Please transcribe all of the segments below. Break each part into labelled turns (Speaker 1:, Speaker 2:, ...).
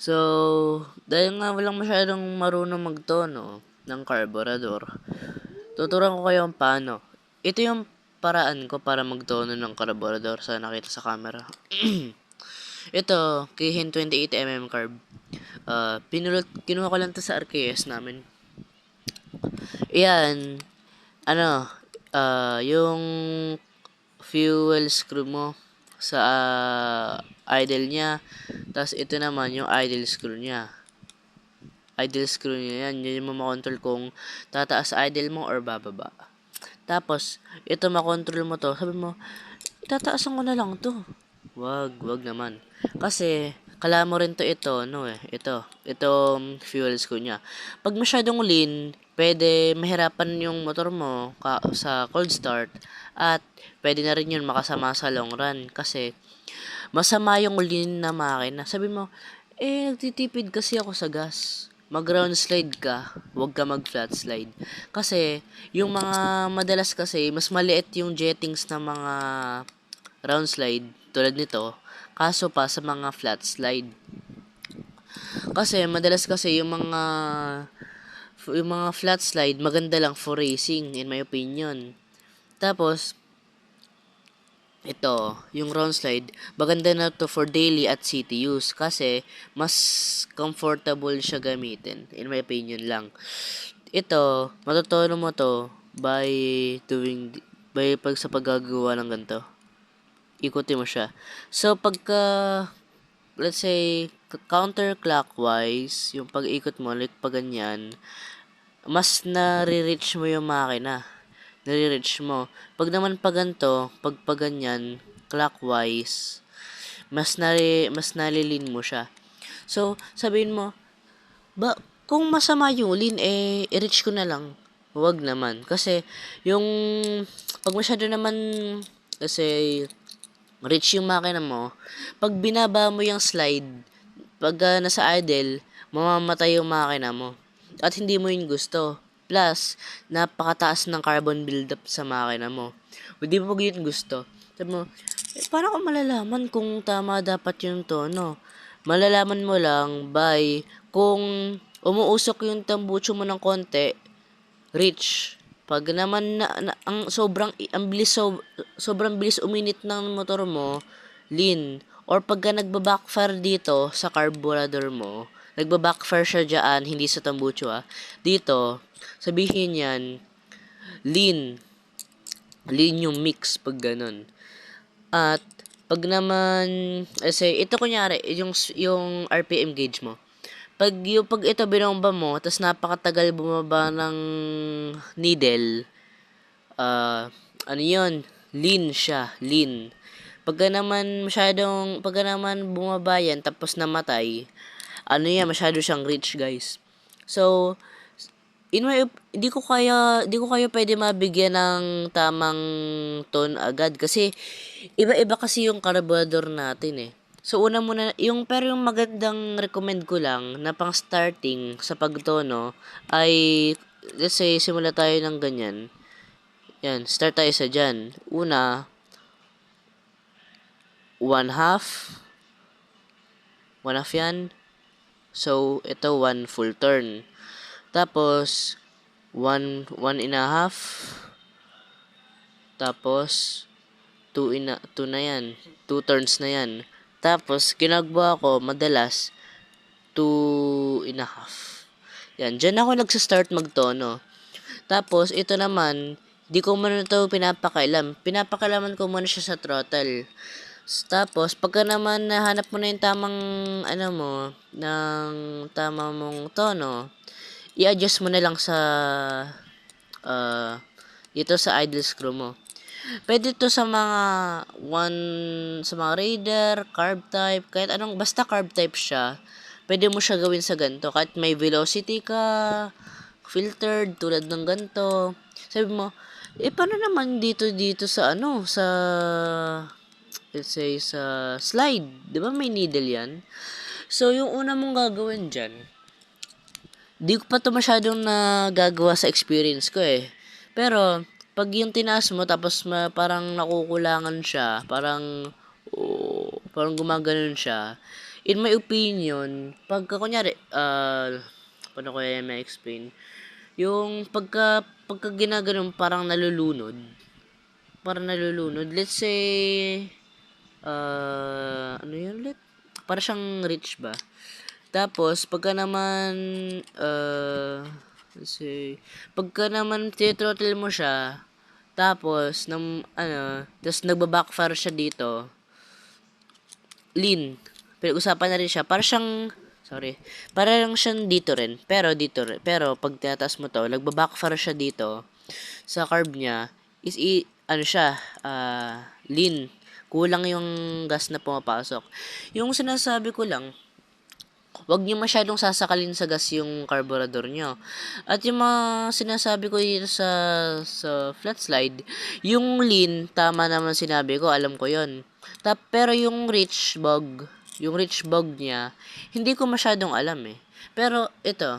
Speaker 1: So, dahil nga walang masyadong marunong magtono ng carburetor, tuturuan ko kayo kung paano. Ito yung paraan ko para magtono ng carburetor sa nakita sa camera. Ito, Kihin 28mm carb. Kinuha ko lang to sa RKS namin. Iyan, ano, yung fuel screw mo sa idle niya. Tapos ito naman yung idle screw niya. Idle screw niya yan. Yun yung makontrol kung tataas idle mo or bababa. Tapos, ito makontrol mo to. Sabi mo, itataasan ko na lang to. Wag naman. Kasi, kala mo rin to ito, no eh. Itong fuel screw niya. Pag masyadong lean, pwede mahirapan yung motor mo sa cold start. At, pwede na rin yun makasama sa long run. Kasi, masama yung lean na makina. Sabi mo, nagtitipid kasi ako sa gas. Mag-round slide ka, huwag ka mag-flat slide. Kasi, yung mga madalas kasi, mas maliit yung jettings ng mga round slide, tulad nito, kaso pa sa mga flat slide. Kasi, madalas kasi yung mga flat slide, maganda lang for racing, in my opinion. Tapos, ito, yung round slide, maganda na to for daily at city use kasi mas comfortable siya gamitin, in my opinion lang. Ito, matutunan mo to by sa paggagawa ng ganito. Ikutin mo siya. So, let's say, counterclockwise, yung pag-ikot mo, like pag ganyan, mas nare-reach mo yung makina. Nare-reach mo. Pag naman pag ganito, pag ganyan, clockwise, mas nalilin mo siya. So, sabihin mo, kung masama yung lean, i-reach ko na lang. Huwag naman. Kasi, yung, pag masyado naman, kasi, reach yung makina mo, pag binaba mo yung slide, pag nasa idle, mamamatay yung makina mo. At hindi mo yun gusto. Plus, napakataas ng carbon buildup sa makina mo. Hindi mo yun gusto. Sabi mo, paano ko malalaman kung tama dapat yung tono? Malalaman mo lang by kung umuusok yung tambucho mo ng konti, reach. Pag naman ang sobrang bilis uminit ng motor mo, lean. Or pagka nagba-backfire dito sa carburetor mo, nagba-backfire siya diyan, hindi sa tambucho dito, sabihin yan, lean. Lean yung mix pag ganun. At pag naman, kasi ito kunyari, yung RPM gauge mo. Pag ito binomba mo, tapos napakatagal bumaba ng needle, ano yun? Lean siya, lean. Pagka naman bumaba yan, tapos namatay, ano yan, masyado siyang rich, guys. So, hindi ko kayo pwede mabigyan ng tamang tone agad kasi iba-iba kasi yung carburetor natin eh. So una muna pero yung magandang recommend ko lang na pang starting sa pagtono ay let's say simula tayo ng ganyan. Yan, start tayo sa dyan. Una, 1/2. 1/2 yan. So, ito 1 full turn. Tapos, 1 1 1/2. Tapos, 2 na yan. 2 turns na yan. Tapos, ginagawa ko, madalas, 2 1/2. Yan, dyan ako nagsa-start magtono. Tapos, ito naman, di ko muna ito pinapakailam. Pinapakailaman ko muna siya sa throttle. Tapos, pagka naman nahanap mo na yung tamang, ng tamang mong tono, i-adjust mo na lang dito sa idle screw mo. Pwede to sa mga Raider, carb type, kahit anong, basta carb type siya, pwede mo siya gawin sa ganito. Kahit may velocity ka, filtered, tulad ng ganito. Sabi mo, paano naman dito sa let's say, sa slide. Di ba may needle yan? So, yung una mong gagawin dyan, di ko pa to masyadong nagagawa sa experience ko eh. Pero, pag yung tinaas mo, tapos parang nakukulangan siya, parang gumaganon siya, in my opinion, pagka kunyari, paano ko yan ma-explain? Yung pagka ginaganon parang nalulunod. Let's say, ano yun ulit? Para siyang rich ba? Tapos, pagka naman, let's say, pagka naman tithrottle mo siya, tapos, tapos nagba-backfire siya dito, lean. Pinag-usapan na rin siya. Para lang siyang pero pag tinataas mo to, nagba-backfire siya dito, sa carb niya, ano siya, lean. Kulang yung gas na pumapasok. Yung sinasabi ko lang, wag niyo masyadong sasakalin sa gas yung carburetor niyo. At yung mga sinasabi ko dito sa flat slide, yung lean, tama naman sinabi ko, alam ko yon. Pero yung rich bog niya, hindi ko masyadong alam eh. Pero ito,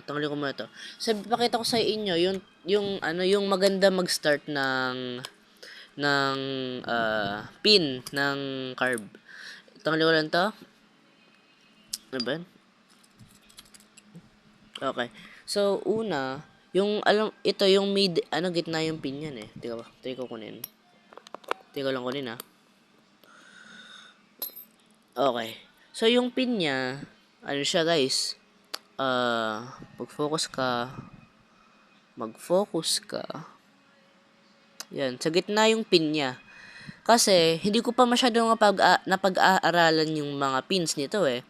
Speaker 1: tanggalin ko muna to. Pakita ko sa inyo yung maganda mag-start ng pin ng carb. Tanggalin ko lang to. Ano ba? Okay. So, ito yung gitna yung pin yan eh. Teka ko kunin. Teka lang kunin ah. Okay. So, yung pin niya, ano siya guys? Mag-focus ka. Yan, sa gitna yung pin niya. Kasi, hindi ko pa masyadong napag-aaralan yung mga pins nito eh.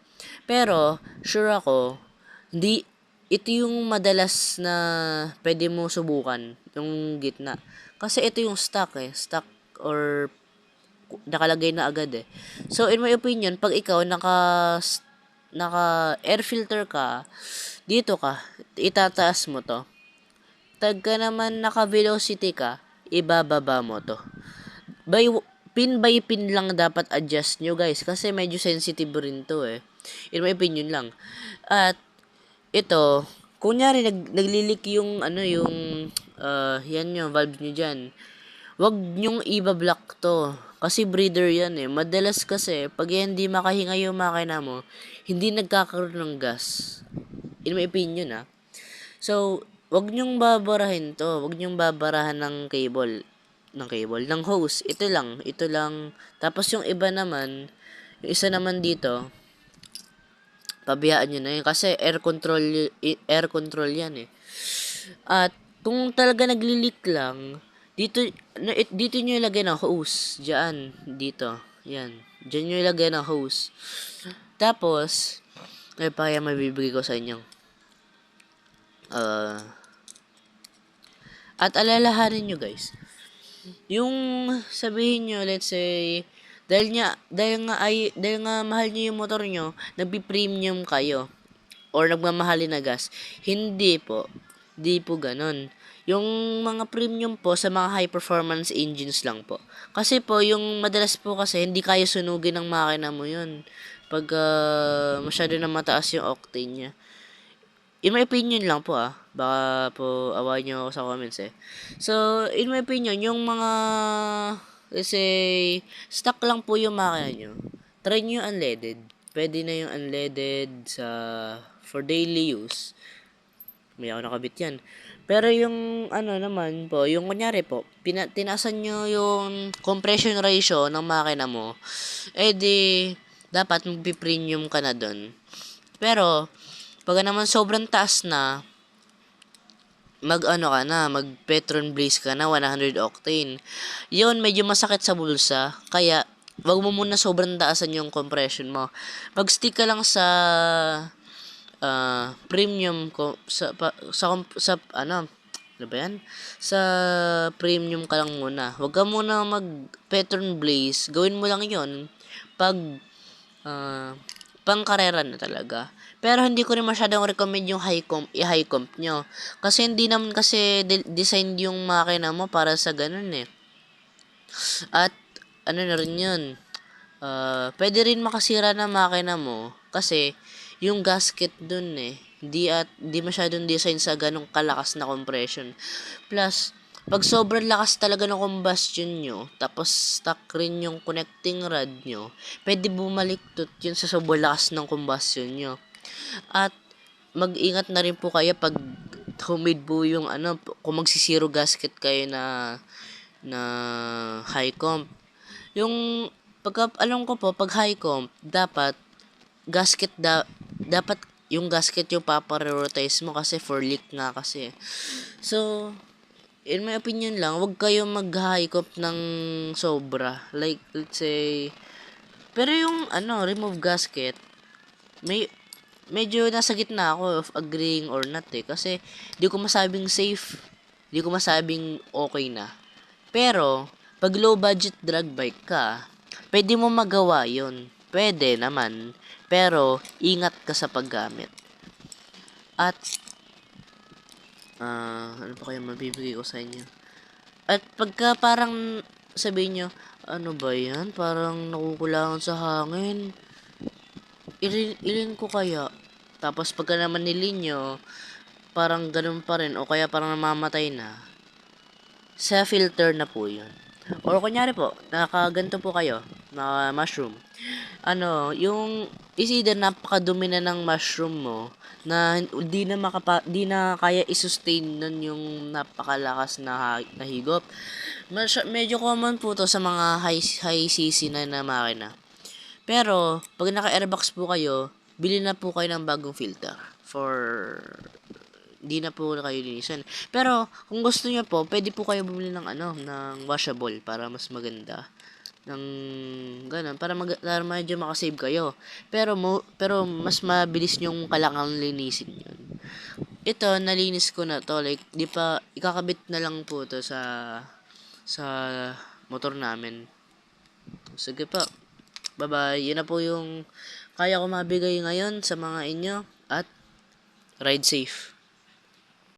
Speaker 1: Pero, sure ako, ito yung madalas na pwede mo subukan, yung gitna. Kasi ito yung stock or nakalagay na agad eh. So, in my opinion, pag ikaw naka air filter ka, dito ka, itataas mo to. Tagka naman naka velocity ka, ibababa mo to. Pin by pin lang dapat adjust nyo guys, kasi medyo sensitive rin to eh. In my opinion lang. At ito, kunyari naglilik yan yung valve nyo dyan. Wag nyong iba-block to. Kasi breeder yan eh. Madalas kasi, pag hindi makahinga yung makina mo, hindi nagkakaroon ng gas. In my opinion ah. So, wag nyong babarahin to. Wag nyong babarahan ng ng hose. Ito lang. Tapos yung iba naman, yung isa naman dito, pabiyaan nyo na yun. Kasi air control yan eh. At kung talaga nagli-leak lang, dito nyo ilagay ng hose. Dito. Yan. Diyan nyo ilagay ng hose. Tapos, may bibigay ko sa inyo. At alalahanin nyo guys. Yung sabihin nyo, let's say, dahil nga mahal nyo yung motor nyo, nagbi-premium kayo or nagmamahali na gas. Hindi po ganon. Yung mga premium po sa mga high performance engines lang po. Kasi po yung madalas po kasi hindi kaya sunugin ng makina mo yun pag masyado na mataas yung octane niya. In my opinion lang po baka po awayin nyo ako sa comments eh. So, in my opinion, yung mga, let's say, stock lang po yung makina nyo. Try nyo yung unleaded. Pwede na yung unleaded for daily use. May ako nakabit yan. Pero yung, naman po, yung kunyari po, tinasan nyo yung compression ratio ng makina mo, dapat magpi-premium ka na dun. Pero, pag naman sobrang taas na, mag Petron Blaze ka na 100 octane. Yun, medyo masakit sa bulsa. Kaya, wag mo muna sobrang taasan yung compression mo. Mag-stick ka lang sa premium ano ba yan? Sa premium ka lang muna. Wag ka muna mag Petron Blaze. Gawin mo lang yon pag pang karera na talaga. Pero hindi ko rin masyadong recommend yung i-high comp nyo. Kasi hindi naman kasi design yung makina mo para sa ganun eh. At ano na rin yun. Pwede rin makasira na makina mo kasi yung gasket dun eh. Di masyadong design sa ganong kalakas na compression. Plus, Pag sobrang lakas talaga ng combustion nyo, tapos stuck rin yung connecting rod nyo, pwede bumaliktot yun sa sobrang lakas ng combustion nyo. At mag-ingat na rin po kayo pag humid po yung ano, kung magsisiro gasket kayo na high comp. Yung pagka alam ko po, pag high comp, gasket dapat yung gasket yung paprioritize mo kasi for leak nga kasi. So, in my opinion lang, wag kayo mag-high comp ng sobra. Like, let's say, pero yung ano, remove gasket, may medyo nasa gitna ako of agreeing or not eh. Kasi, di ko masabing safe. Di ko masabing okay na. Pero, pag low budget drag bike ka, pwede mo magawa yon. Pwede naman. Pero, ingat ka sa paggamit. At, ano pa kaya mabibigay ko sa inyo? At pagka parang sabihin nyo, ano ba yan? Parang nakukulangan sa hangin. Ilin ko kaya. Tapos pagka naman nilin nyo, parang ganun pa rin o kaya parang namamatay na. Sa filter na po yun. Or kunyari po, nakaganto po kayo, na mushroom. Ano, yung is either napakadumi na ng mushroom mo na di na kaya i-sustain nun yung napakalakas na higop. Medyo common po to sa mga high CC na makina. Pero, pag naka-airbox po kayo, bili na po kayo ng bagong filter for di na po kayo linisan. Pero, kung gusto niyo po, pwede po kayo bumili ng ano, ng washable para mas maganda. Ng ganun, para medyo makasave kayo. Pero mas mabilis yung kailangan linisin yun. Ito, nalinis ko na to. Like, di pa, ikakabit na lang po to sa motor namin. Sige po. Bye-bye. Yun na po yung kaya ko mabigay ngayon sa mga inyo. At ride safe.